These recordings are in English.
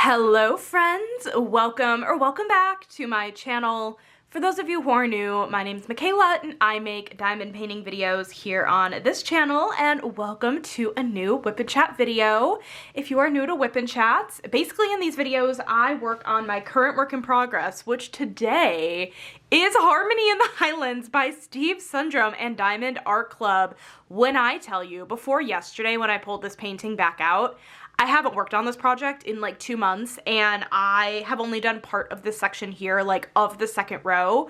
Hello friends, welcome back to my channel. For those of you who are new, my name's Michaela and I make diamond painting videos here on this channel, and welcome to a new Whip and Chat video. If you are new to Whip and Chats, basically in these videos I work on my current work in progress, which today is Harmony in the Highlands by Steve Sundrum and Diamond Art Club. When I tell you, before yesterday when I pulled this painting back out, I haven't worked on this project in like 2 months, and I have only done part of this section here, like of the second row,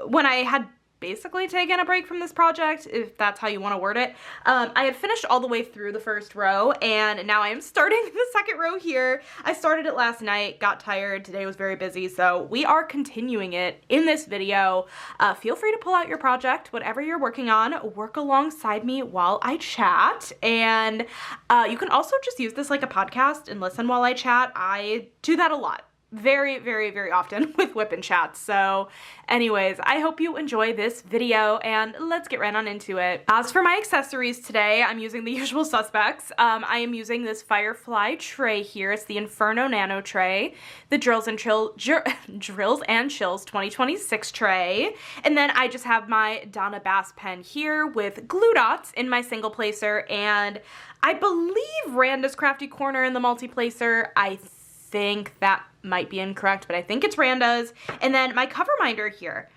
when I had basically taken a break from this project, if that's how you want to word it. I had finished all the way through the first row, and now I am starting the second row here. I started it last night, got tired, today was very busy, so we are continuing it in this video. Feel free to pull out your project, whatever you're working on, work alongside me while I chat, and you can also just use this like a podcast and listen while I chat. I do that a lot. Very, very, very often with Whip and Chats. So anyways, I hope you enjoy this video and let's get right on into it. As for my accessories today, I'm using the usual suspects. I am using this Firefly tray here. It's the Inferno Nano tray, the Drills and Chills 2026 tray. And then I just have my Donna Bass pen here with glue dots in my single placer, and I believe Randa's Crafty Corner in the multi-placer. I think that might be incorrect, but I think it's Randa's. And then my cover minder here.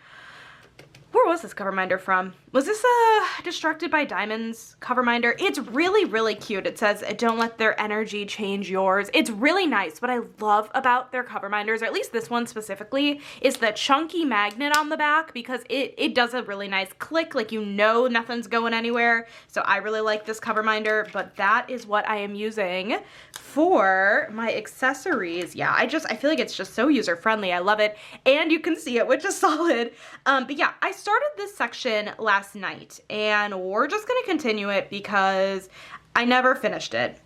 Where was this cover minder from? Was this a Distracted by Diamonds cover minder? It's really, really cute. It says, "Don't let their energy change yours." It's really nice. What I love about their cover minders, or at least this one specifically, is the chunky magnet on the back, because it does a really nice click, like you know nothing's going anywhere. So I really like this cover minder, but that is what I am using for my accessories. Yeah, I feel like it's just so user-friendly. I love it. And you can see it, which is solid. But yeah, I started this section last night, and we're just gonna continue it because I never finished it.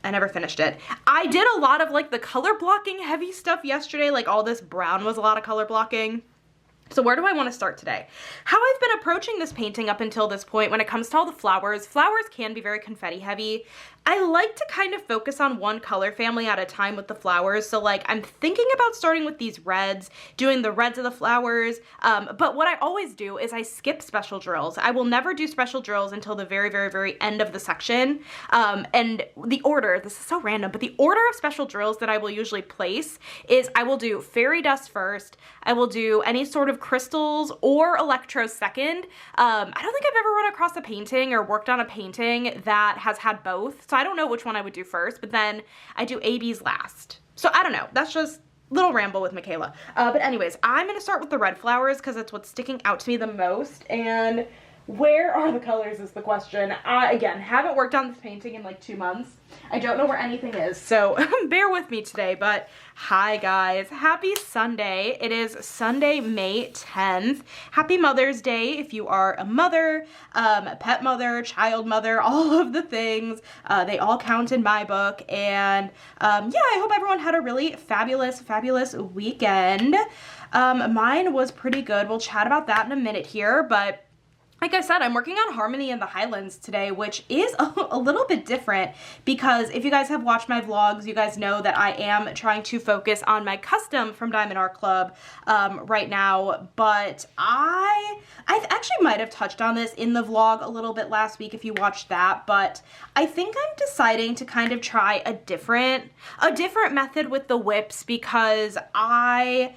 I did a lot of like the color blocking heavy stuff yesterday, like all this brown was a lot of color blocking. So where do I want to start today? How I've been approaching this painting up until this point when it comes to all the flowers. Flowers can be very confetti heavy. I like to kind of focus on one color family at a time with the flowers. So like I'm thinking about starting with these reds, doing the reds of the flowers. But what I always do is I skip special drills. I will never do special drills until the very, very, very end of the section. And the order, this is so random, but the order of special drills that I will usually place is I will do fairy dust first. I will do any sort of crystals or electro second. I don't think I've ever run across a painting or worked on a painting that has had both. So I don't know which one I would do first, but then I do ABs last. So I don't know. That's just little ramble with Michaela. But anyways, I'm going to start with the red flowers because it's what's sticking out to me the most. And where are the colors is the question. I, again, haven't worked on this painting in like 2 months. I don't know where anything is, so bear with me today. But hi guys, happy Sunday. It is Sunday, May 10th. Happy Mother's Day if you are a mother, pet mother, child mother, all of the things. They all count in my book. And yeah, I hope everyone had a really fabulous, fabulous weekend. Mine was pretty good. We'll chat about that in a minute here, but like I said, I'm working on Harmony in the Highlands today, which is a little bit different because if you guys have watched my vlogs, you guys know that I am trying to focus on my custom from Diamond Art Club right now, but I actually might have touched on this in the vlog a little bit last week if you watched that, but I think I'm deciding to kind of try a different method with the whips because I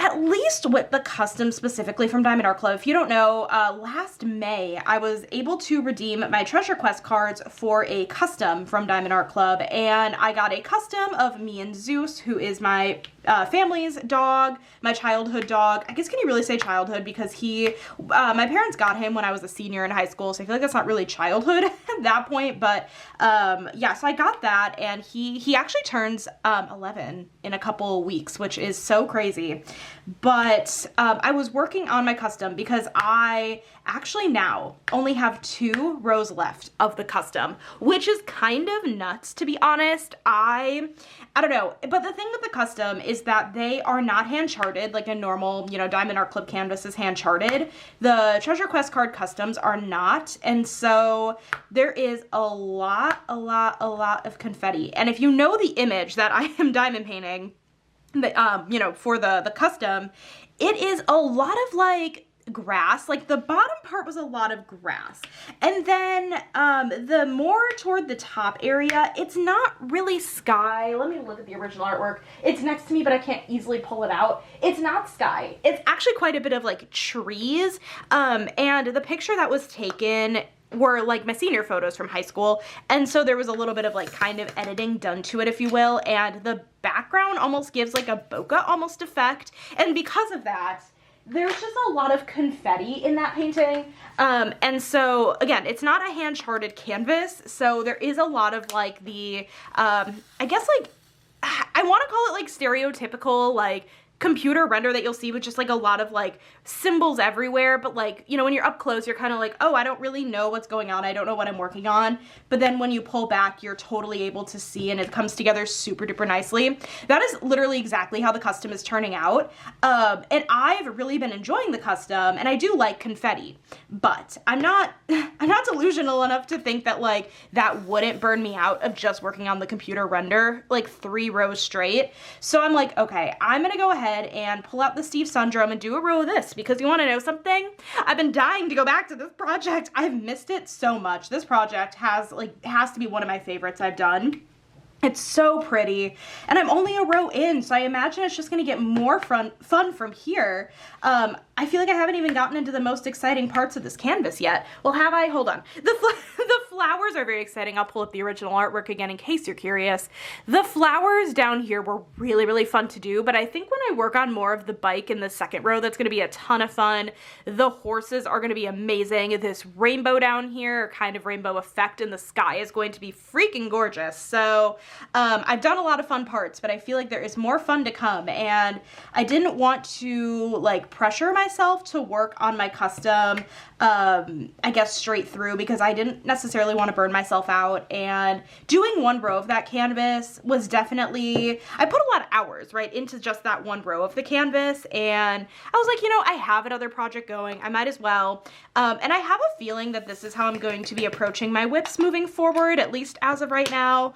at least with the custom specifically from Diamond Art Club. If you don't know, last May I was able to redeem my Treasure Quest cards for a custom from Diamond Art Club, and I got a custom of me and Zeus, who is my family's dog, my childhood dog. I guess can you really say childhood because my parents got him when I was a senior in high school, so I feel like that's not really childhood at that point, but yeah, so I got that, and he actually turns 11 in a couple weeks, which is so crazy. But I was working on my custom because I actually now only have 2 rows left of the custom, which is kind of nuts, to be honest. I don't know, but the thing with the custom is is that they are not hand charted like a normal, you know, Diamond Art Clip canvas is hand charted. The Treasure Quest card customs are not. And so there is a lot of confetti. And if you know the image that I am diamond painting, you know, for the custom, it is a lot of like grass. Like the bottom part was a lot of grass, and then the more toward the top area, it's not really sky. Let me look at the original artwork. It's next to me, but I can't easily pull it out. It's not sky. It's actually quite a bit of like trees, and the picture that was taken were like my senior photos from high school, and so there was a little bit of like kind of editing done to it, if you will, and the background almost gives like a bokeh almost effect, and because of that, there's just a lot of confetti in that painting. And so again, it's not a hand charted canvas, so there is a lot of like the I guess like I want to call it like stereotypical like computer render that you'll see with just like a lot of like symbols everywhere, but like, you know, when you're up close, you're kind of like, oh, I don't really know what's going on. I don't know what I'm working on. But then when you pull back, you're totally able to see, and it comes together super duper nicely. That is literally exactly how the custom is turning out. And I've really been enjoying the custom, and I do like confetti, but I'm not delusional enough to think that like that wouldn't burn me out of just working on the computer render like 3 rows straight. So I'm like, okay, I'm gonna go ahead and pull out the Steve Sundrum and do a row of this, because you want to know something? I've been dying to go back to this project. I've missed it so much. This project has to be one of my favorites I've done. It's so pretty, and I'm only a row in, so I imagine it's just going to get more fun from here. I feel like I haven't even gotten into the most exciting parts of this canvas yet. Well, have I? Hold on. The flowers are very exciting. I'll pull up the original artwork again in case you're curious. The flowers down here were really, really fun to do, but I think when I work on more of the bike in the second row, that's going to be a ton of fun. The horses are going to be amazing. This rainbow down here, kind of rainbow effect in the sky, is going to be freaking gorgeous. So I've done a lot of fun parts, but I feel like there is more fun to come, and I didn't want to like pressure myself to work on my custom I guess straight through, because I didn't necessarily want to burn myself out, and doing one row of that canvas was definitely, I put a lot of hours right into just that one row of the canvas, and I was like, you know, I have another project going, I might as well, and I have a feeling that this is how I'm going to be approaching my whips moving forward, at least as of right now.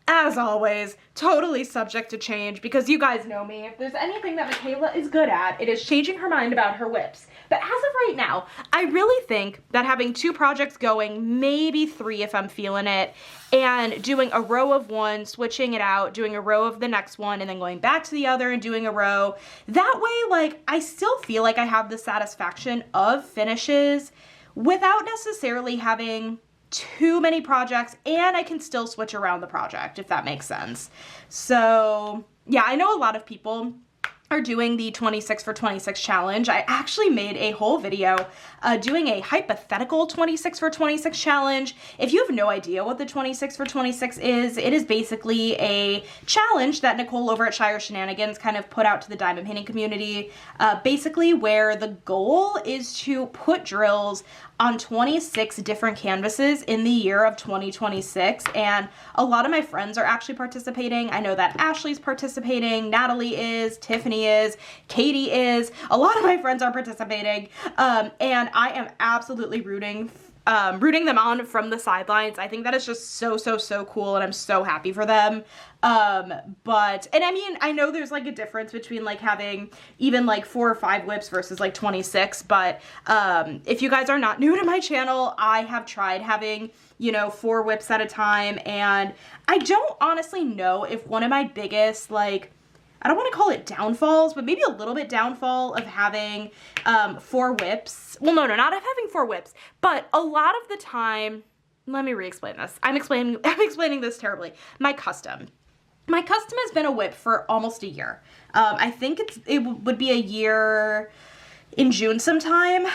As always, totally subject to change, because you guys know me. If there's anything that Michaela is good at, it is changing her mind about her whips. But as of right now, I really think that having 2 projects going, maybe 3 if I'm feeling it, and doing a row of one, switching it out, doing a row of the next one, and then going back to the other and doing a row, that way, like, I still feel like I have the satisfaction of finishes without necessarily having too many projects, and I can still switch around the project, if that makes sense. So yeah, I know a lot of people are doing the 26 for 26 challenge. I actually made a whole video doing a hypothetical 26 for 26 challenge. If you have no idea what the 26 for 26 is, it is basically a challenge that Nicole over at Shire Shenanigans kind of put out to the diamond painting community, basically where the goal is to put drills on 26 different canvases in the year of 2026, and a lot of my friends are actually participating. I know that Ashley's participating, Natalie is, Tiffany is, Katie is, a lot of my friends are participating, and I am absolutely rooting them on from the sidelines. I think that is just so cool, and I'm so happy for them. And I mean, I know there's like a difference between like having even like 4 or 5 whips versus like 26, but if you guys are not new to my channel, I have tried having, you know, 4 whips at a time, and I don't honestly know if one of my biggest, like, I don't want to call it downfalls, but maybe a little bit downfall of having 4 whips. Well, no, not of having 4 whips, but a lot of the time, let me re-explain this. I'm explaining this terribly. My custom has been a whip for almost a year. I think it would be a year in June sometime.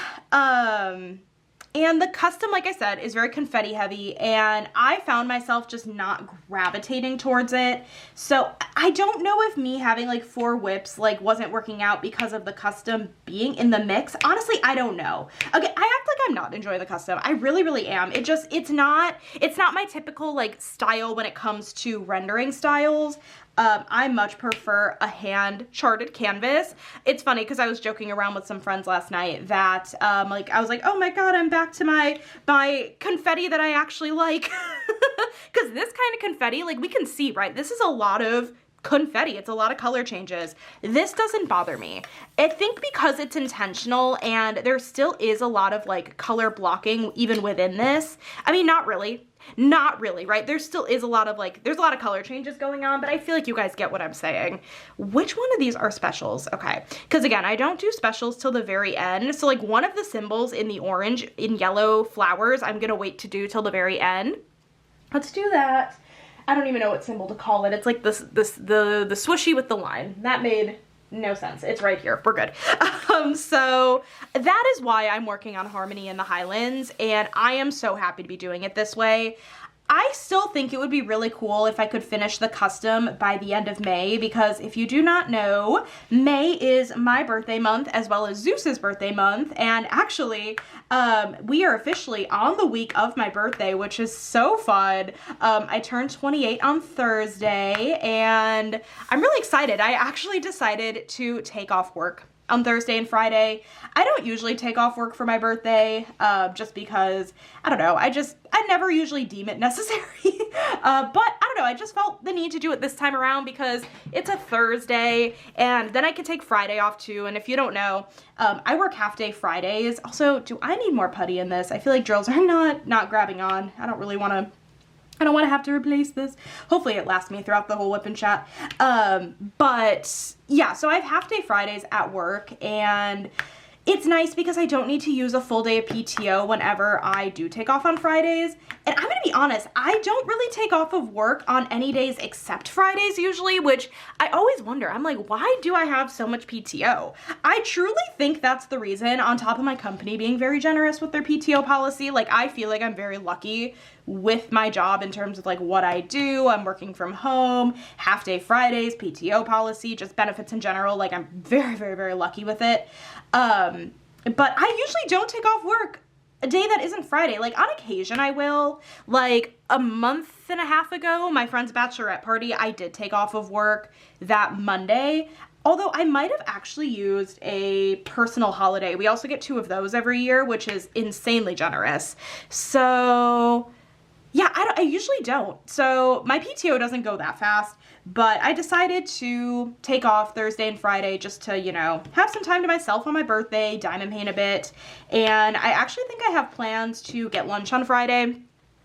And the custom, like I said, is very confetti heavy, and I found myself just not gravitating towards it. So I don't know if me having like 4 whips like wasn't working out because of the custom being in the mix. Honestly, I don't know. Okay, I act like I'm not enjoying the custom. I really am. It's not my typical like style when it comes to rendering styles. I much prefer a hand charted canvas. It's funny because I was joking around with some friends last night that like I was like, oh my god, I'm back to my confetti that I actually like. Because this kind of confetti, like we can see, right? This is a lot of confetti. It's a lot of color changes. This doesn't bother me. I think because it's intentional and there still is a lot of like color blocking even within this. I mean, not really, right? There still is a lot of like, there's a lot of color changes going on, but I feel like you guys get what I'm saying. Which one of these are specials? Okay. Because again, I don't do specials till the very end. So like one of the symbols in the orange in yellow flowers, I'm going to wait to do till the very end. Let's do that. I don't even know what symbol to call it. It's like the swooshy with the line. That made no sense. It's right here. We're good. So that is why I'm working on Harmony in the Highlands, and I am so happy to be doing it this way. I still think it would be really cool if I could finish the custom by the end of May, because if you do not know, May is my birthday month as well as Zeus's birthday month, and actually we are officially on the week of my birthday, which is so fun. I turned 28 on Thursday and I'm really excited. I actually decided to take off work on Thursday and Friday. I don't usually take off work for my birthday, just because, I don't know, I never usually deem it necessary. But I don't know, I just felt the need to do it this time around because it's a Thursday and then I can take Friday off too. And if you don't know, I work half day Fridays. Also, do I need more putty in this? I feel like drills are not grabbing on. I don't want to have to replace this. Hopefully it lasts me throughout the whole whip and chat. But yeah, so I have half day Fridays at work, and it's nice because I don't need to use a full day of PTO whenever I do take off on Fridays. And I'm gonna be honest, I don't really take off of work on any days except Fridays usually, which I always wonder. I'm like, why do I have so much PTO? I truly think that's the reason, on top of my company being very generous with their PTO policy. Like, I feel like I'm very lucky with my job in terms of like what I do. I'm working from home, half day Fridays, PTO policy, just benefits in general. Like, I'm very, very, very lucky with it. But I usually don't take off work a day that isn't Friday. Like, on occasion I will. Like, a month and a half ago, my friend's bachelorette party, I did take off of work that Monday. Although I might have actually used a personal holiday. We also get 2 of those every year, which is insanely generous. So yeah, I usually don't. So my PTO doesn't go that fast, but I decided to take off Thursday and Friday just to, you know, have some time to myself on my birthday, diamond paint a bit. And I actually think I have plans to get lunch on Friday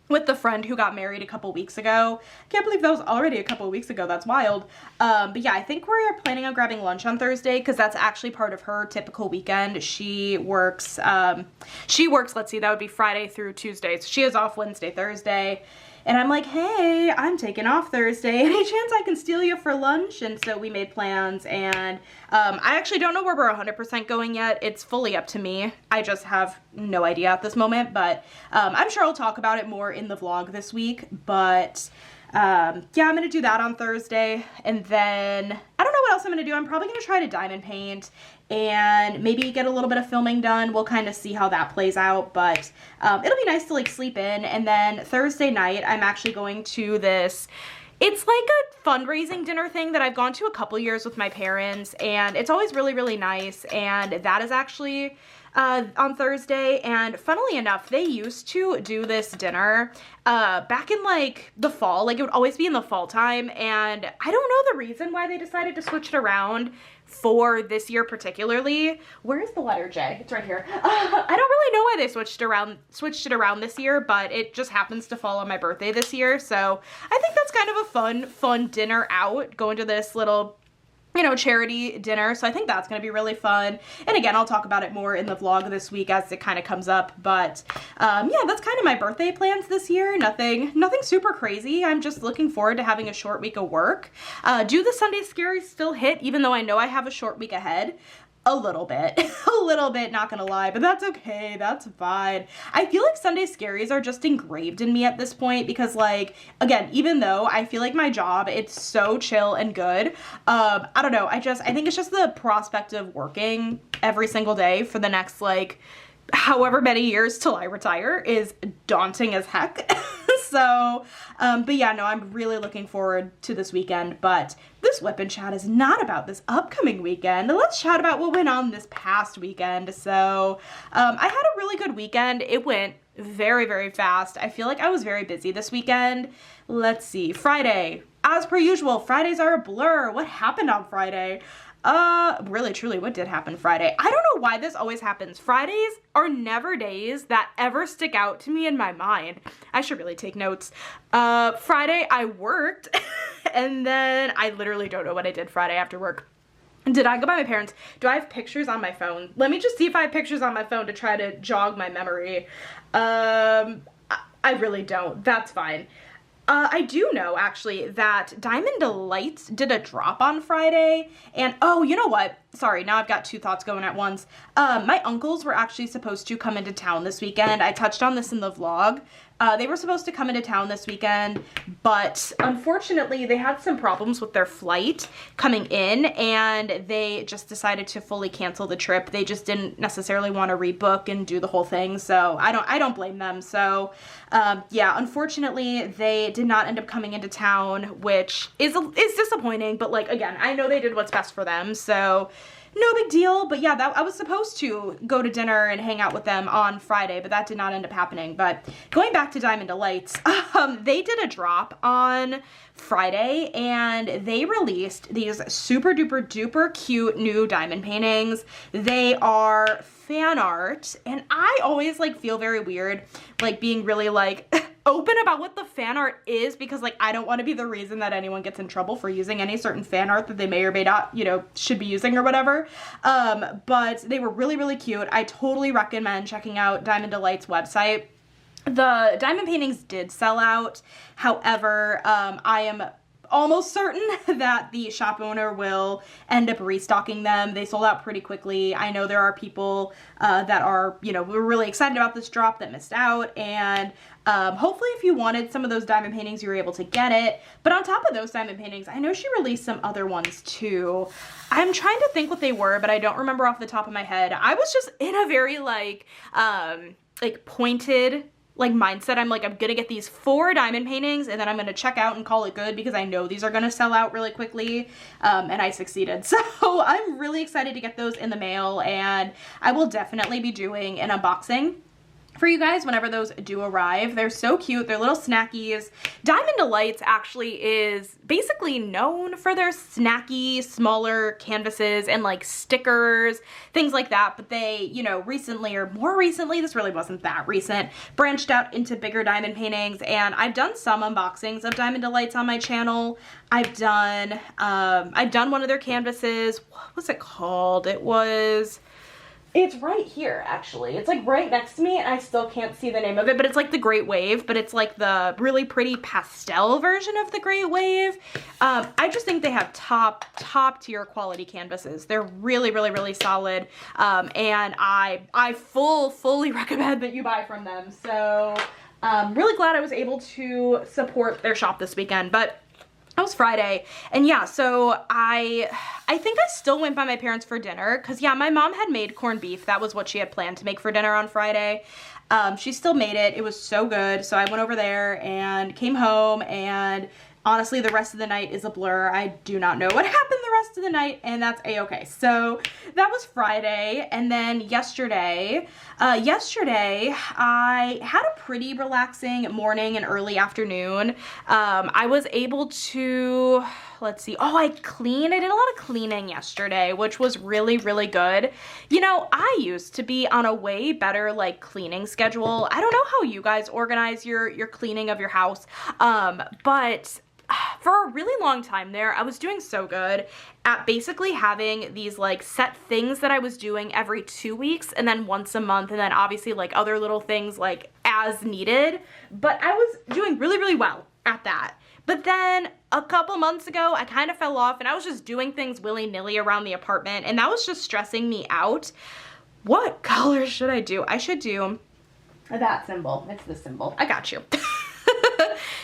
with the friend who got married a couple weeks ago. I can't believe that was already a couple weeks ago. That's wild. But yeah, I think we're planning on grabbing lunch on Thursday because that's actually part of her typical weekend. She works, let's see, that would be Friday through Tuesday. So she is off Wednesday, Thursday. And I'm like, hey, I'm taking off Thursday. Any chance I can steal you for lunch? And so we made plans, and I actually don't know where we're 100% going yet. It's fully up to me. I just have no idea at this moment, but I'm sure I'll talk about it more in the vlog this week. But yeah, I'm gonna do that on Thursday, and then I don't know what else I'm gonna do. I'm probably gonna try to diamond paint and maybe get a little bit of filming done. We'll kind of see how that plays out, but it'll be nice to like sleep in. And then Thursday night, I'm actually going to this, it's like a fundraising dinner thing that I've gone to a couple years with my parents, and it's always really, really nice. And that is actually on Thursday, and funnily enough, they used to do this dinner back in like the fall. Like, it would always be in the fall time, and I don't know the reason why they decided to switch it around for this year particularly. Where is the letter J? It's right here. I don't really know why they switched it around this year, but it just happens to fall on my birthday this year. So I think that's kind of a fun dinner out, going to this little, you know, charity dinner. So I think that's going to be really fun. And again, I'll talk about it more in the vlog this week as it kind of comes up. But yeah, that's kind of my birthday plans this year. Nothing super crazy. I'm just looking forward to having a short week of work. Do the Sunday scaries still hit, even though I know I have a short week ahead? A little bit, not gonna lie, but that's okay, that's fine. I feel like Sunday scaries are just engraved in me at this point because, like, again, even though I feel like my job, it's so chill and good, I don't know, I think it's just the prospect of working every single day for the next, like, however many years till I retire is daunting as heck. So, but yeah, no, I'm really looking forward to this weekend, but this whip and chat is not about this upcoming weekend. Let's chat about what went on this past weekend. So, I had a really good weekend. It went very, very fast. I feel like I was very busy this weekend. Let's see, Friday, as per usual, Fridays are a blur. What happened on Friday? Really, truly, what did happen Friday? I don't know why this always happens. Fridays are never days that ever stick out to me in my mind. I should really take notes. Friday, I worked, and then I literally don't know what I did Friday after work. Did I go by my parents? Do I have pictures on my phone? Let me just see if I have pictures on my phone to try to jog my memory. I really don't. That's fine. I do know, actually, that Diamond Delights did a drop on Friday, and, oh, you know what? Sorry, now I've got two thoughts going at once. My uncles were actually supposed to come into town this weekend. I touched on this in the vlog. They were supposed to come into town this weekend, but unfortunately they had some problems with their flight coming in, and they just decided to fully cancel the trip. They just didn't necessarily want to rebook and do the whole thing, so I don't blame them. So yeah, unfortunately they did not end up coming into town, which is disappointing, but like, again, I know they did what's best for them, so no big deal. But yeah, I was supposed to go to dinner and hang out with them on Friday, but that did not end up happening. But going back to Diamond Delights, they did a drop on Friday, and they released these super duper duper cute new diamond paintings. They are fan art, and I always like feel very weird like being really like open about what the fan art is, because like I don't want to be the reason that anyone gets in trouble for using any certain fan art that they may or may not, you know, should be using or whatever. But they were really, really cute. I totally recommend checking out Diamond Delight's website. The diamond paintings did sell out. However, I am almost certain that the shop owner will end up restocking them. They sold out pretty quickly. I know there are people that are, you know, we're really excited about this drop that missed out, and hopefully if you wanted some of those diamond paintings, you were able to get it. But on top of those diamond paintings, I know she released some other ones too. I'm trying to think what they were, but I don't remember off the top of my head. I was just in a very like pointed like mindset. I'm like, I'm gonna get these 4 diamond paintings and then I'm gonna check out and call it good, because I know these are gonna sell out really quickly, and I succeeded. So I'm really excited to get those in the mail, and I will definitely be doing an unboxing for you guys whenever those do arrive. They're so cute. They're little snackies. Diamond Delights actually is basically known for their snacky, smaller canvases and like stickers, things like that. But they, you know, recently, or more recently, this really wasn't that recent, branched out into bigger diamond paintings. And I've done some unboxings of Diamond Delights on my channel. I've done one of their canvases. What was it called? It's right here, actually. It's like right next to me, and I still can't see the name of it, but it's like the Great Wave, but it's like the really pretty pastel version of the Great Wave. I just think they have top tier quality canvases. They're really, really, really solid, and I fully recommend that you buy from them. So, really glad I was able to support their shop this weekend. But that was Friday, and yeah, so I think I still went by my parents for dinner, because yeah, my mom had made corned beef. That was what she had planned to make for dinner on Friday. She still made it. It was so good, so I went over there and came home, and honestly, the rest of the night is a blur. I do not know what happened the rest of the night, and that's a-okay. So that was Friday, and then yesterday I had a pretty relaxing morning and early afternoon. I was able to, let's see, I did a lot of cleaning yesterday, which was really, really good. You know, I used to be on a way better like cleaning schedule. I don't know how you guys organize your cleaning of your house, but for a really long time there, I was doing so good at basically having these like set things that I was doing every 2 weeks, and then once a month, and then obviously like other little things like as needed. But I was doing really, really well at that. But then a couple months ago, I kind of fell off, and I was just doing things willy-nilly around the apartment, and that was just stressing me out. What color should I do? I should do that symbol. It's the symbol. I got you.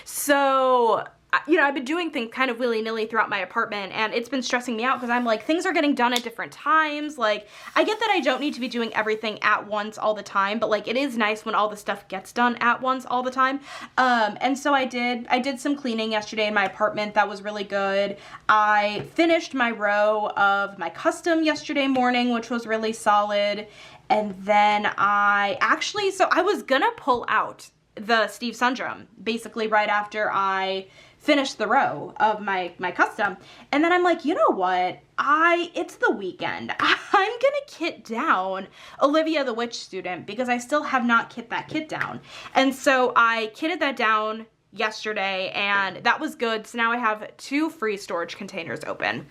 So you know, I've been doing things kind of willy-nilly throughout my apartment, and it's been stressing me out because I'm like, things are getting done at different times. Like, I get that I don't need to be doing everything at once all the time, but like, it is nice when all the stuff gets done at once all the time. And so I did some cleaning yesterday in my apartment. That was really good. I finished my row of my custom yesterday morning, which was really solid. And then so I was gonna pull out the Steve Sundrum basically right after I finished the row of my custom. And then I'm like, you know what? It's the weekend. I'm gonna kit down Olivia the Witch Student because I still have not kit that kit down. And so I kitted that down yesterday, and that was good. So now I have 2 free storage containers open,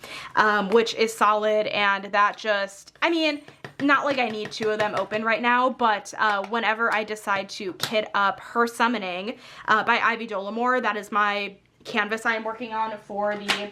which is solid. And that just, I mean, not like I need 2 of them open right now, but whenever I decide to kit up Her Summoning by Ivy Dollamore, that is my canvas I am working on for the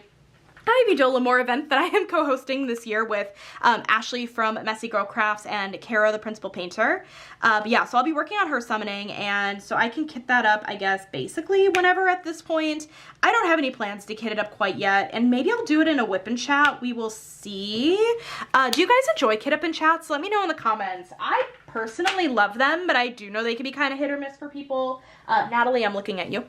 Ivy Dollamore event that I am co-hosting this year with Ashley from Messy Girl Crafts and Kara, the principal painter. But yeah, so I'll be working on Her Summoning, and so I can kit that up, I guess, basically whenever at this point. I don't have any plans to kit it up quite yet, and maybe I'll do it in a whip and chat. We will see. Do you guys enjoy kit up and chats? Let me know in the comments. I personally love them, but I do know they can be kind of hit or miss for people. Natalie, I'm looking at you.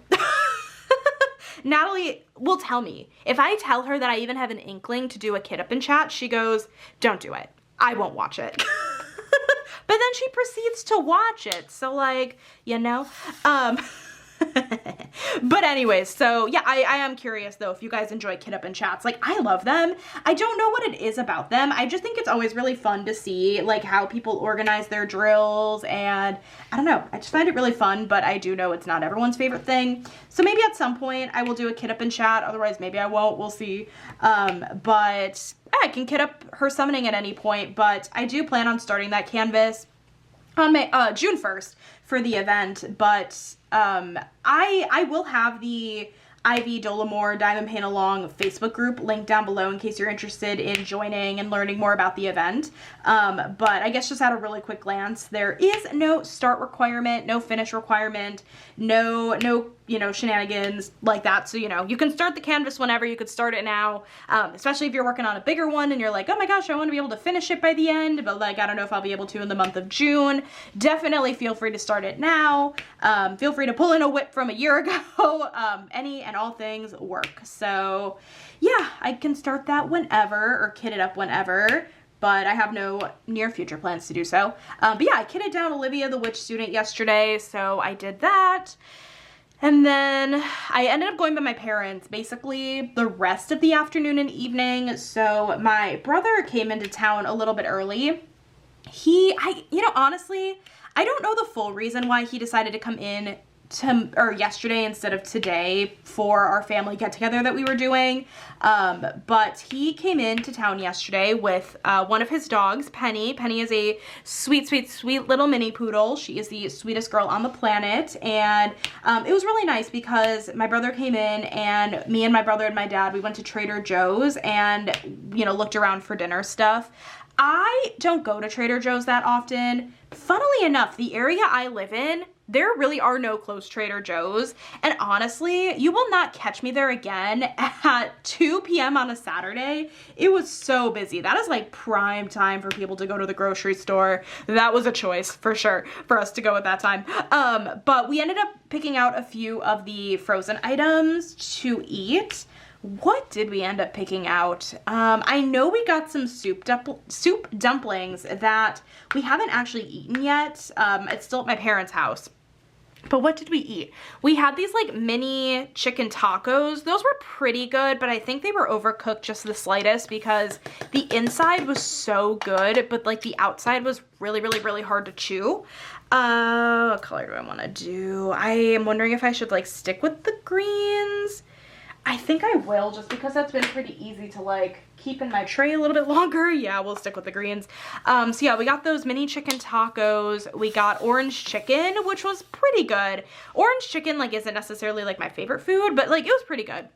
Natalie will tell me. If I tell her that I even have an inkling to do a kit up and chat, she goes, don't do it. I won't watch it. But then she proceeds to watch it. So like, you know, but anyways, so yeah, I am curious though if you guys enjoy kit up and chats. Like, I love them. I don't know what it is about them. I just think it's always really fun to see like how people organize their drills, and I don't know, I just find it really fun, but I do know it's not everyone's favorite thing. So maybe at some point I will do a kit up and chat. Otherwise maybe I won't, we'll see. But I can kit up Her Summoning at any point, but I do plan on starting that canvas on June 1st for the event. But I will have the Ivy Dollamore Diamond Paint Along Facebook group linked down below in case you're interested in joining and learning more about the event. But I guess just at a really quick glance, there is no start requirement, no finish requirement, no, you know, shenanigans like that. So, you know, you can start the canvas whenever. You could start it now, especially if you're working on a bigger one and you're like, oh my gosh, I want to be able to finish it by the end, but like, I don't know if I'll be able to in the month of June. Definitely feel free to start it now. Feel free to pull in a whip from a year ago. Any and all things work. So yeah, I can start that whenever or kit it up whenever, but I have no near future plans to do so. But yeah, I kitted down Olivia the Witch Student yesterday, so I did that. And then I ended up going by my parents basically the rest of the afternoon and evening. So my brother came into town a little bit early. You know, honestly, I don't know the full reason why he decided to come in yesterday instead of today for our family get together that we were doing. But he came into town yesterday with one of his dogs, Penny. Penny is a sweet, sweet, sweet little mini poodle. She is the sweetest girl on the planet. And it was really nice because my brother came in, and me and my brother and my dad, we went to Trader Joe's and, you know, looked around for dinner stuff. I don't go to Trader Joe's that often. Funnily enough, the area I live in, there really are no close Trader Joe's, and honestly, you will not catch me there again at 2 p.m. on a Saturday. It was so busy. That is like prime time for people to go to the grocery store. That was a choice for sure for us to go at that time. But we ended up picking out a few of the frozen items to eat. What did we end up picking out? I know we got some soup dumplings that we haven't actually eaten yet. It's still at my parents' house. But what did we eat? We had these like mini chicken tacos. Those were pretty good, but I think they were overcooked just the slightest because the inside was so good, but like the outside was really, really, really hard to chew. What color do I want to do? I am wondering if I should like stick with the greens. I think I will, just because that's been pretty easy to like keep in my tray a little bit longer. Yeah, we'll stick with the greens. So yeah, we got those mini chicken tacos. We got orange chicken, which was pretty good. Orange chicken like isn't necessarily like my favorite food, but like it was pretty good.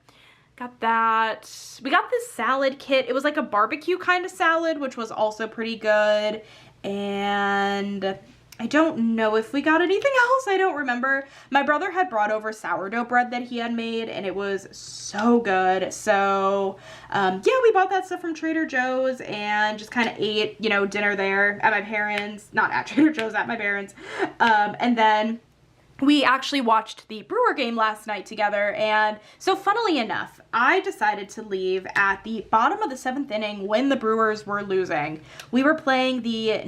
Got that. We got this salad kit. It was like a barbecue kind of salad, which was also pretty good. And I don't know if we got anything else. I don't remember. My brother had brought over sourdough bread that he had made, and it was so good. So, yeah, we bought that stuff from Trader Joe's and just kind of ate, you know, dinner there at my parents', not at Trader Joe's, at my parents'. And then we actually watched the Brewer game last night together, and so funnily enough, I decided to leave at the bottom of the 7th inning when the Brewers were losing. We were playing the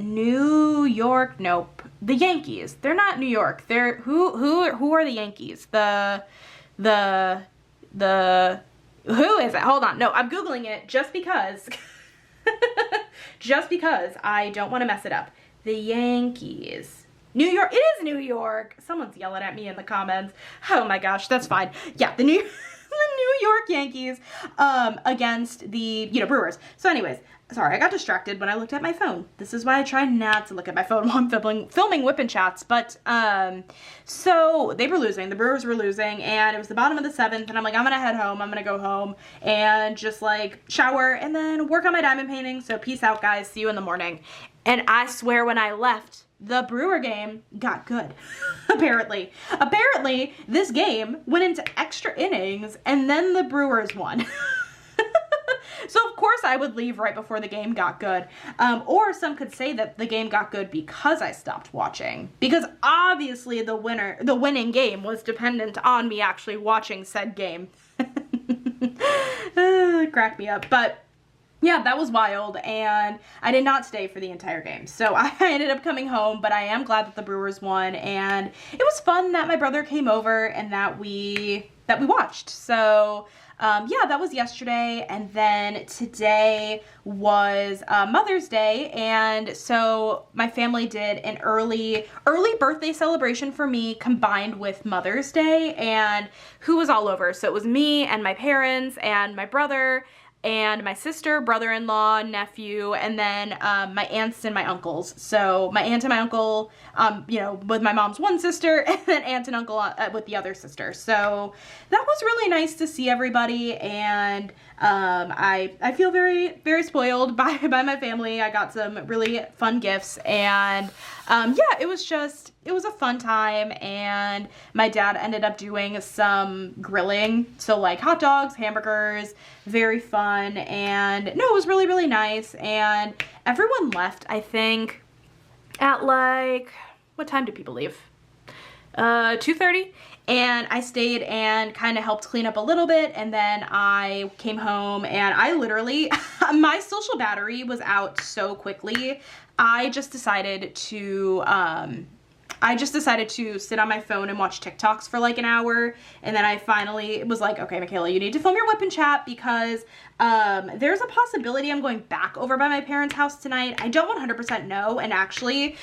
the Yankees. They're not New York. They're who are the Yankees? Who is it? Hold on. No, I'm Googling it just because just because I don't want to mess it up. The Yankees. New York. It is New York. Someone's yelling at me in the comments. Oh my gosh, that's fine. Yeah, the New York Yankees against the, Brewers. So anyways, sorry, I got distracted when I looked at my phone. This is why I try not to look at my phone while I'm filming Whippin' Chats. But, so they were losing. The Brewers were losing, and it was the bottom of the 7th, and I'm like, I'm gonna head home. I'm gonna go home and just, like, shower and then work on my diamond painting. So peace out, guys. See you in the morning. And I swear when I left, the Brewer game got good, apparently. Apparently, this game went into extra innings, and then the Brewers won. So, of course, I would leave right before the game got good. Or some could say that the game got good because I stopped watching. Because, obviously, the winning game was dependent on me actually watching said game. It cracked me up. But yeah, that was wild, and I did not stay for the entire game. So I ended up coming home, but I am glad that the Brewers won, and it was fun that my brother came over and that we watched. So yeah, that was yesterday, and then today was Mother's Day, and so my family did an early birthday celebration for me combined with Mother's Day, and who was all over? So it was me and my parents and my brother and my sister, brother-in-law, nephew, and then my aunts and my uncles. So my aunt and my uncle, with my mom's one sister, and then aunt and uncle with the other sister. So that was really nice to see everybody, and I feel very, very spoiled by my family. I got some really fun gifts, and yeah, it was a fun time, and my dad ended up doing some grilling, so like hot dogs, hamburgers, very fun, and no, it was really, really nice, and everyone left, I think, at like, what time do people leave? 2:30, and I stayed and kind of helped clean up a little bit, and then I came home, and I literally, my social battery was out so quickly. I just decided to sit on my phone and watch TikToks for like an hour, and then I finally was like, okay, Michaela, you need to film your Whippin' Chat because there's a possibility I'm going back over by my parents' house tonight. I don't 100% know, and actually,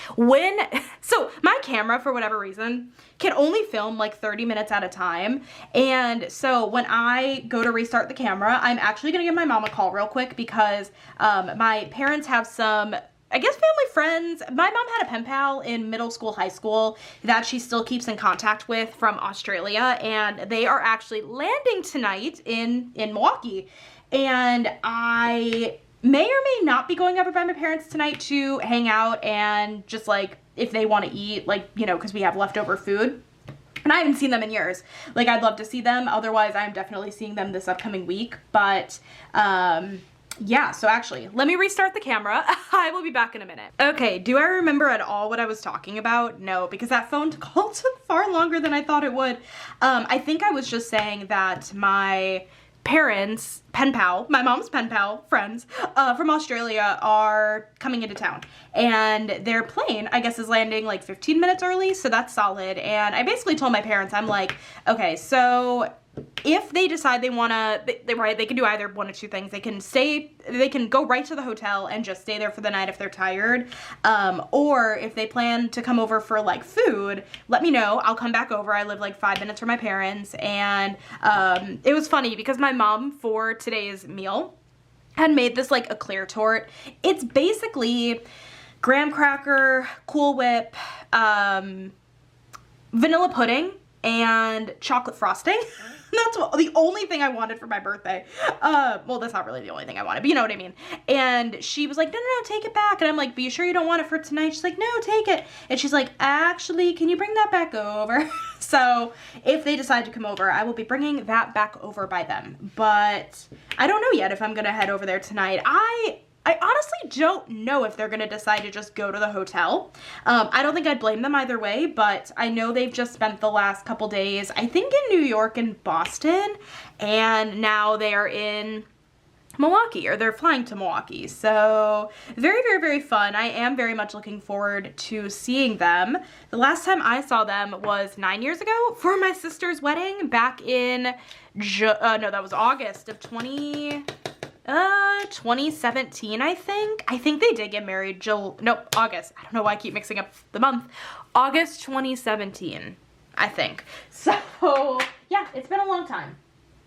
so my camera, for whatever reason, can only film like 30 minutes at a time, and so when I go to restart the camera, I'm actually gonna give my mom a call real quick because my parents have some, I guess, family friends. My mom had a pen pal in middle school, high school that she still keeps in contact with from Australia, and they are actually landing tonight in Milwaukee, and I may or may not be going over by my parents tonight to hang out and just like, if they want to eat, like, because we have leftover food. And I haven't seen them in years. Like, I'd love to see them. Otherwise, I'm definitely seeing them this upcoming week. But, yeah, so actually, let me restart the camera. I will be back in a minute. Okay, do I remember at all what I was talking about? No, because that phone call took far longer than I thought it would. I think I was just saying that my parents' pen pal, my mom's pen pal friends from Australia are coming into town, and their plane, I guess, is landing like 15 minutes early, so that's solid. And I basically told my parents, I'm like, okay, so if they decide they want to, they can do either one of two things. They can go right to the hotel and just stay there for the night if they're tired. Or if they plan to come over for like food, let me know. I'll come back over. I live like 5 minutes from my parents. And it was funny because my mom, for today's meal, had made this like eclair tort. It's basically graham cracker, Cool Whip, vanilla pudding, and chocolate frosting. That's the only thing I wanted for my birthday. Well, that's not really the only thing I wanted, but you know what I mean. And she was like, no, take it back. And I'm like, but you sure you don't want it for tonight? She's like, no, take it. And she's like, actually, can you bring that back over? So if they decide to come over, I will be bringing that back over by them. But I don't know yet if I'm going to head over there tonight. I honestly don't know if they're going to decide to just go to the hotel. I don't think I'd blame them either way, but I know they've just spent the last couple days, I think in New York and Boston, and now they are in Milwaukee, or they're flying to Milwaukee. So very, very, very fun. I am very much looking forward to seeing them. The last time I saw them was 9 years ago for my sister's wedding back in, no, that was August of 2017, I think. I think they did get married August. I don't know why I keep mixing up the month. August 2017, I think. So, yeah, it's been a long time.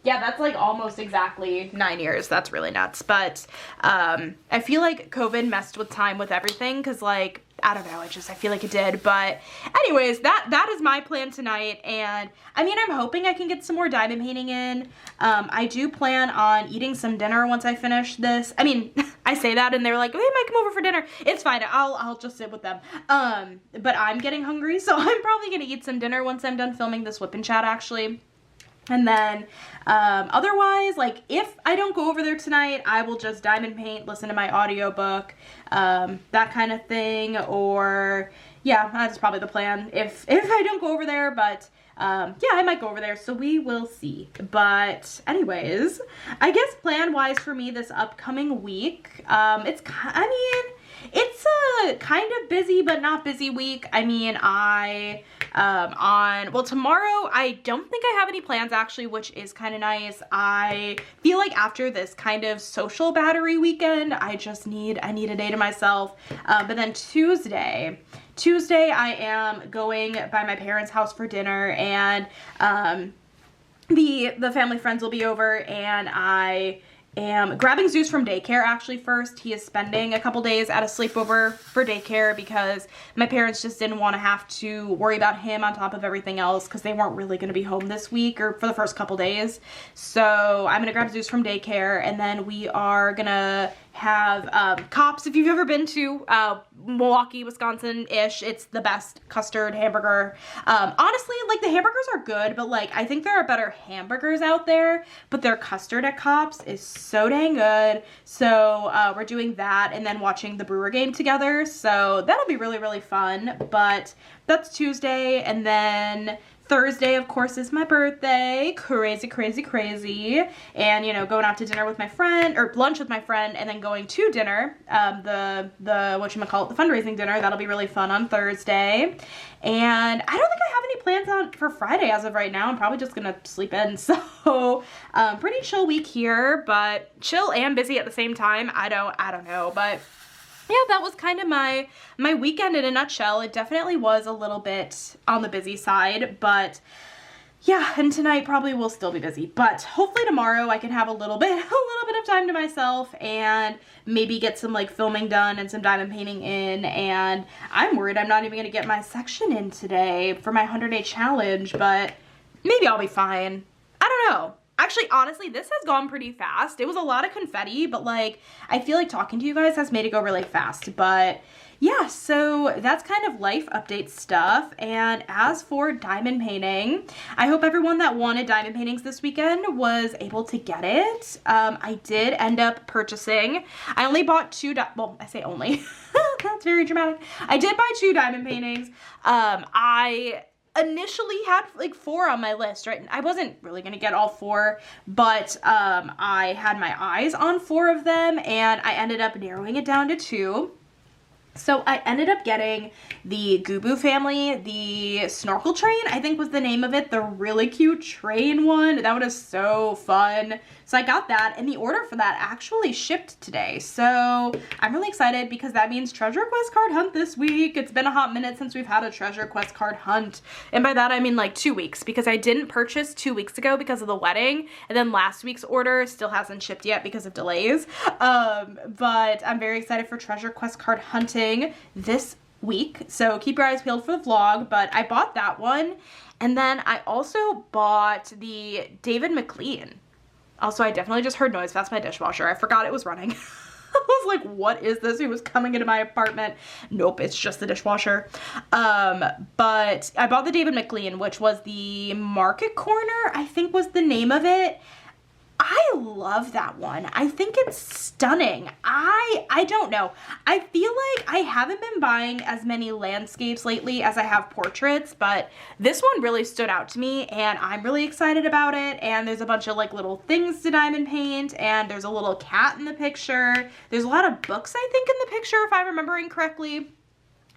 Yeah, that's like almost exactly 9 years. That's really nuts. But I feel like COVID messed with time with everything because, like, I don't know, I feel like it did. But anyways, that is my plan tonight. And I mean, I'm hoping I can get some more diamond painting in. I do plan on eating some dinner once I finish this. I mean, I say that and they're like, oh, they might come over for dinner. It's fine. I'll just sit with them. But I'm getting hungry, so I'm probably going to eat some dinner once I'm done filming this whip and chat, actually. And then, otherwise, like, if I don't go over there tonight, I will just diamond paint, listen to my audiobook, that kind of thing, or, yeah, that's probably the plan, if I don't go over there, but, yeah, I might go over there, so we will see. But, anyways, I guess plan-wise for me this upcoming week, it's a kind of busy but not busy week. I mean, tomorrow I don't think I have any plans actually, which is kind of nice. I feel like after this kind of social battery weekend, I need a day to myself. But then Tuesday I am going by my parents' house for dinner, and the family friends will be over, and I am grabbing Zeus from daycare actually first. He is spending a couple days at a sleepover for daycare because my parents just didn't want to have to worry about him on top of everything else because they weren't really going to be home this week or for the first couple days. So I'm going to grab Zeus from daycare, and then we are going to have Cops. If you've ever been to Milwaukee, Wisconsin-ish, it's the best custard hamburger. Honestly, like, the hamburgers are good, but like, I think there are better hamburgers out there, but their custard at Cops is so dang good. So we're doing that and then watching the Brewer game together. So that'll be really, really fun. But that's Tuesday, and then Thursday, of course, is my birthday. Crazy, crazy, crazy. And, you know, going out to dinner with my friend, or lunch with my friend, and then going to dinner, the fundraising dinner. That'll be really fun on Thursday. And I don't think I have any plans on for Friday as of right now. I'm probably just gonna sleep in. So, pretty chill week here, but chill and busy at the same time. I don't know, but yeah, that was kind of my weekend in a nutshell. It definitely was a little bit on the busy side, but yeah, and tonight probably will still be busy. But hopefully tomorrow I can have a little bit of time to myself and maybe get some like filming done and some diamond painting in. And I'm worried I'm not even gonna get my section in today for my 100-day challenge, but maybe I'll be fine. I don't know. Actually, honestly, this has gone pretty fast. It was a lot of confetti, but like, I feel like talking to you guys has made it go really fast. But yeah, so that's kind of life update stuff. And as for diamond painting, I hope everyone that wanted diamond paintings this weekend was able to get it. I did end up purchasing, I only bought I say only, that's very dramatic. I did buy 2 diamond paintings. I initially had like 4 on my list, right? I wasn't really gonna get all 4, but I had my eyes on 4 of them, and I ended up narrowing it down to 2. So I ended up getting the Gubu family, the snorkel train, I think was the name of it, the really cute train one. That one is so fun. So I got that, and the order for that actually shipped today. So I'm really excited because that means treasure quest card hunt this week. It's been a hot minute since we've had a treasure quest card hunt. And by that I mean like 2 weeks, because I didn't purchase 2 weeks ago because of the wedding, and then last week's order still hasn't shipped yet because of delays. But I'm very excited for treasure quest card hunting this week, so keep your eyes peeled for the vlog, but I bought that one. And then I also bought the David McLean. Also, I definitely just heard noise. That's my dishwasher. I forgot it was running. I was like, what is this? Who was coming into my apartment? Nope, it's just the dishwasher. But I bought the David McLean, which was the Market Corner, I think was the name of it. I love that one. I think it's stunning. I don't know. I feel like I haven't been buying as many landscapes lately as I have portraits, but this one really stood out to me and I'm really excited about it. And there's a bunch of like little things to diamond paint, and there's a little cat in the picture. There's a lot of books, I think, in the picture, if I'm remembering correctly.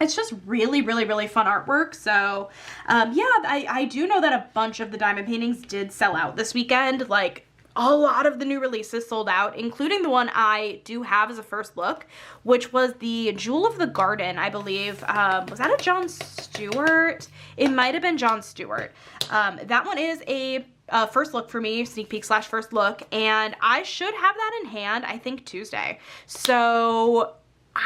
It's just really, really, really fun artwork. So, yeah, I do know that a bunch of the diamond paintings did sell out this weekend. Like, a lot of the new releases sold out, including the one I do have as a first look, which was the Jewel of the Garden, I believe. Was that a John Stewart? It might have been John Stewart. That one is a first look for me, sneak peek / first look, and I should have that in hand, I think, Tuesday. So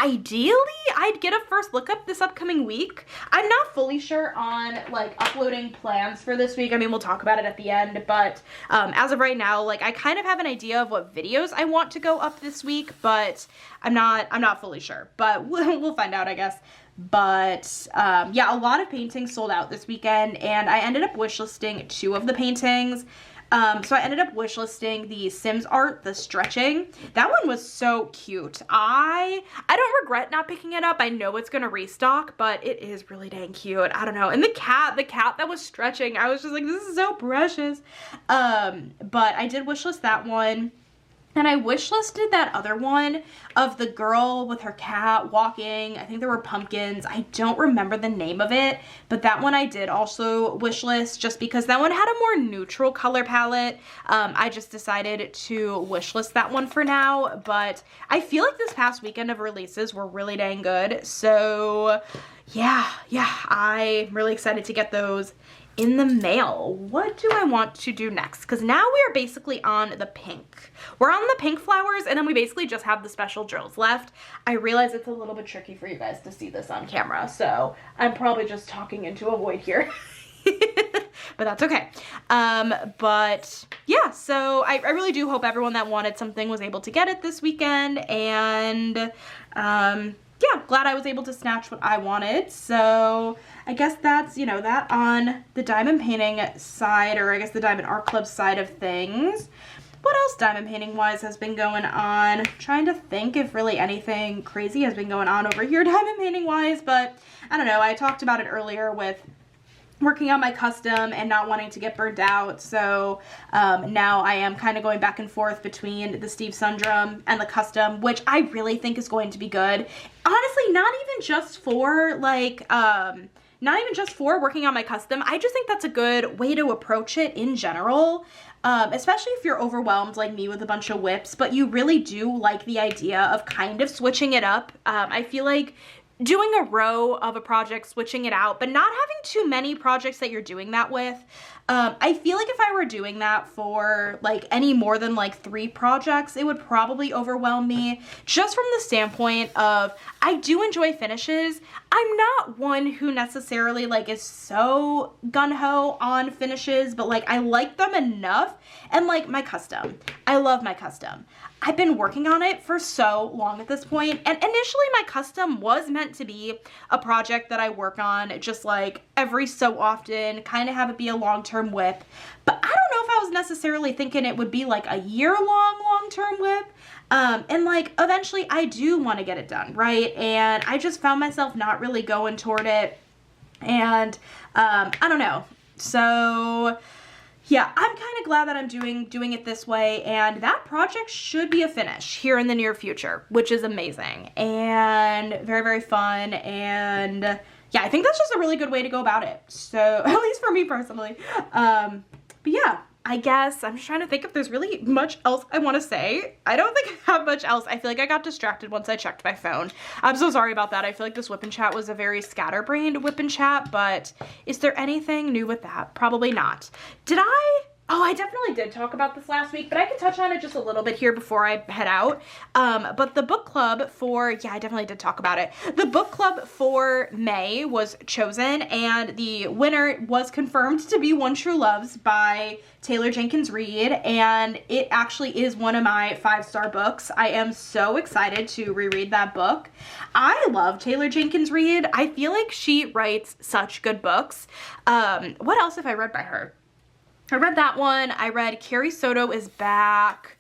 ideally, I'd get a first look up this upcoming week. I'm not fully sure on like uploading plans for this week. I mean, we'll talk about it at the end, but as of right now, like I kind of have an idea of what videos I want to go up this week, but I'm not fully sure, but we'll find out, I guess. But yeah, a lot of paintings sold out this weekend, and I ended up wishlisting 2 of the paintings. So I ended up wishlisting the Sims art, the stretching. That one was so cute. I don't regret not picking it up. I know it's gonna restock, but it is really dang cute. I don't know. And the cat that was stretching, I was just like, this is so precious. But I did wishlist that one. And I wishlisted that other one of the girl with her cat walking. I think there were pumpkins. I don't remember the name of it, but that one I did also wishlist just because that one had a more neutral color palette. I just decided to wishlist that one for now, but I feel like this past weekend of releases were really dang good. So yeah, I'm really excited to get those in the mail. What do I want to do next? Because now we are basically on the pink. We're on the pink flowers, and then we basically just have the special drills left. I realize it's a little bit tricky for you guys to see this on camera, so I'm probably just talking into a void here. But that's okay. But yeah, so I really do hope everyone that wanted something was able to get it this weekend, and yeah, glad I was able to snatch what I wanted. So I guess that's, you know, that on the diamond painting side, or I guess the Diamond Art Club side of things. What else diamond painting wise has been going on? I'm trying to think if really anything crazy has been going on over here diamond painting wise, but I don't know. I talked about it earlier with working on my custom and not wanting to get burnt out. So now I am kind of going back and forth between the Steve Sundrum and the custom, which I really think is going to be good. Honestly, not even just for like, not even just for working on my custom. I just think that's a good way to approach it in general. Especially if you're overwhelmed like me with a bunch of whips, but you really do like the idea of kind of switching it up. I feel like doing a row of a project, switching it out, but not having too many projects that you're doing that with. I feel like if I were doing that for like any more than like 3 projects, it would probably overwhelm me, just from the standpoint of I do enjoy finishes. I'm not one who necessarily like is so gun-ho on finishes, but like I like them enough. And like my custom, I love my custom. I've been working on it for so long at this point, and initially my custom was meant to be a project that I work on just like every so often, kind of have it be a long-term whip, but I don't know if I was necessarily thinking it would be like a year-long long-term whip. And like eventually I do want to get it done, right? And I just found myself not really going toward it, and I don't know. So yeah, I'm kind of glad that I'm doing it this way, and that project should be a finish here in the near future, which is amazing and very, very fun. And yeah, I think that's just a really good way to go about it. So at least for me personally. But yeah, I guess I'm just trying to think if there's really much else I want to say. I don't think I have much else. I feel like I got distracted once I checked my phone. I'm so sorry about that. I feel like this whip and chat was a very scatterbrained whip and chat, but is there anything new with that? Probably not. Did I Oh, I definitely did talk about this last week, but I can touch on it just a little bit here before I head out. But the book club for, yeah, I definitely did talk about it. The book club for May was chosen, and the winner was confirmed to be One True Loves by Taylor Jenkins Reid, and it actually is one of my 5-star books. I am so excited to reread that book. I love Taylor Jenkins Reid. I feel like she writes such good books. What else have I read by her? I read that one. I read Carrie Soto is Back.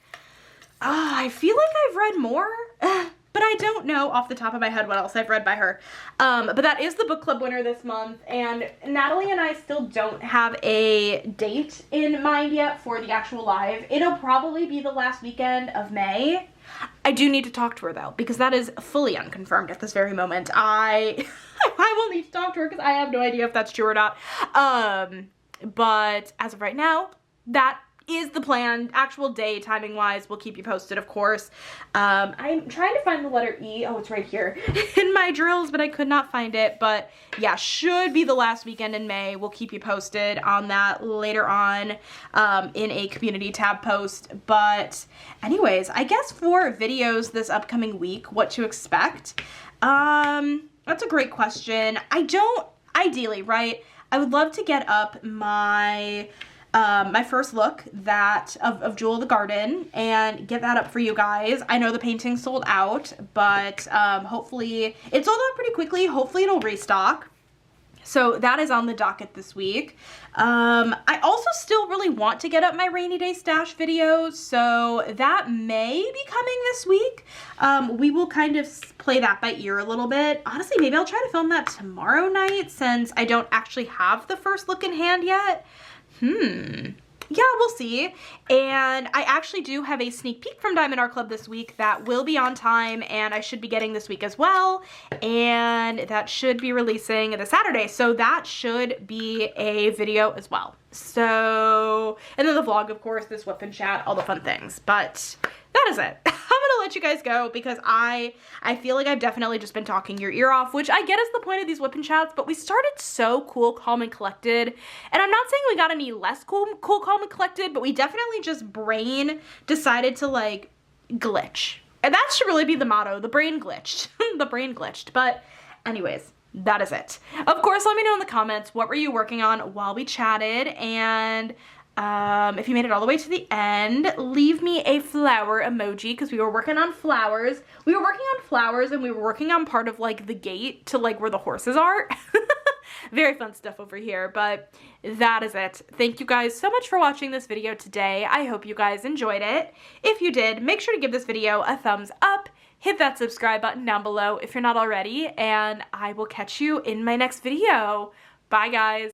I feel like I've read more, but I don't know off the top of my head what else I've read by her. But that is the book club winner this month, and Natalie and I still don't have a date in mind yet for the actual live. It'll probably be the last weekend of May. I do need to talk to her though, because that is fully unconfirmed at this very moment. I will need to talk to her because I have no idea if that's true or not. But as of right now, that is the plan. Actual day timing wise, we'll keep you posted, of course. I'm trying to find the letter E. Oh, it's right here in my drills, but I could not find it. But yeah, should be the last weekend in May. We'll keep you posted on that later on in a community tab post. But anyways, I guess for videos this upcoming week, what to expect? That's a great question. Ideally, right? I would love to get up my my first look of Jewel of the Garden and get that up for you guys. I know the painting sold out, but hopefully it sold out pretty quickly. Hopefully it'll restock. So that is on the docket this week. I also still really want to get up my rainy day stash video, so that may be coming this week. We will kind of play that by ear a little bit. Honestly, maybe I'll try to film that tomorrow night since I don't actually have the first look in hand yet. Yeah, we'll see. And I actually do have a sneak peek from Diamond Art Club this week that will be on time, and I should be getting this week as well. And that should be releasing this Saturday. So that should be a video as well. So, and then the vlog, of course, this whip and chat, all the fun things. But that is it. I'm gonna let you guys go because I feel like I've definitely just been talking your ear off, which I get is the point of these whip and chats, but we started so cool, calm, and collected. And I'm not saying we got any less cool, calm, and collected, but we definitely just brain decided to like glitch. And that should really be the motto, the brain glitched. The brain glitched. But anyways, that is it. Of course, let me know in the comments, what were you working on while we chatted, and if you made it all the way to the end, leave me a flower emoji because we were working on flowers. We were working on flowers and we were working on part of like the gate to like where the horses are. Very fun stuff over here, but that is it. Thank you guys so much for watching this video today. I hope you guys enjoyed it. If you did, make sure to give this video a thumbs up. Hit that subscribe button down below if you're not already, and I will catch you in my next video. Bye, guys.